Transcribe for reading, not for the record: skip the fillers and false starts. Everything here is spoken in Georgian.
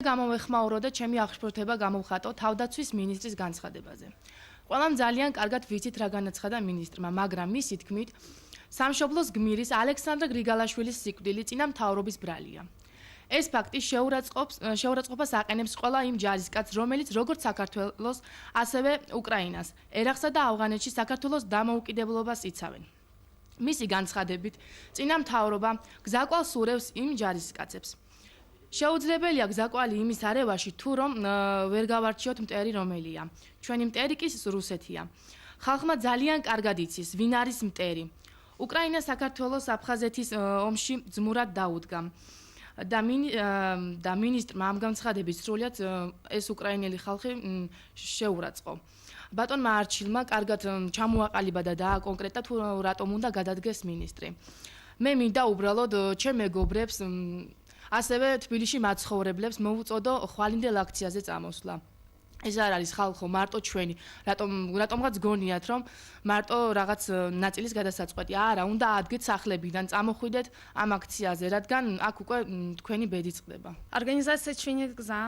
გამოვეხმაურო და ჩემი აღშფოთება გამოვხატო თავდაცვის მინისტრის განცხადებაზე. ყველამ ძალიან კარგად ვიცით რა განაცხადა მინისტრმა, მაგრამ მისი თქმით, სამშობლოს გმირის ალექსანდრე გრიგალაშვილის სიკვდილი წინა მთავრობის ბრალია. ეს ფაქტი შეურაცხყოფას აყენებს ყველა იმ ჯარისკაცს, რომელიც როგორც საქართველოს, ასევე უკრაინას, ერაყსა და ავღანეთში საქართველოს დამოუკიდებლობას იცავენ. მისი განცხადებით, წინა მთავრობა გზაკვალ სურევს იმ ჯარისკაცებს. შეუძლებელია გზაკვალი იმის არევაში, თუ რომ ვერ გავარჩიოთ მტერი რომელია. ჩვენი მტერი კი რუსეთია. ხალხმა ძალიან კარგად იცის, ვინ არის მტერი. უკრაინა საქართველოს აფხაზეთის ომში ძმურად დაუდგა. და მინისტრმა ამ განცხადების სრულიად ეს უკრაინელი ხალხი შეურაცხყო. ბატონმა არჩილმა კარგად ჩამოაყალიბა და დააკონკრეტა თუ რატომ უნდა გადადგეს მინისტრი. მე მინდა უბრალოდ ჩემ მეგობრებს ასევე თბილისში მაცხოვრებლებს მოვუწოდო ხვალინდელ აქციაზე წამოსვლა. ეს არ არის ხალხო, მარტო ჩვენი. რატომღაც გონიათ, რომ მარტო რაღაც ნაწილის გადასაწყვეტი. არა, უნდა ადგეთ სახლებიდან, წამოხვიდეთ ამ აქციაზე, რადგან აქ უკვე თქვენი ბედი წყდება. Организация «Ჩვენი გზა»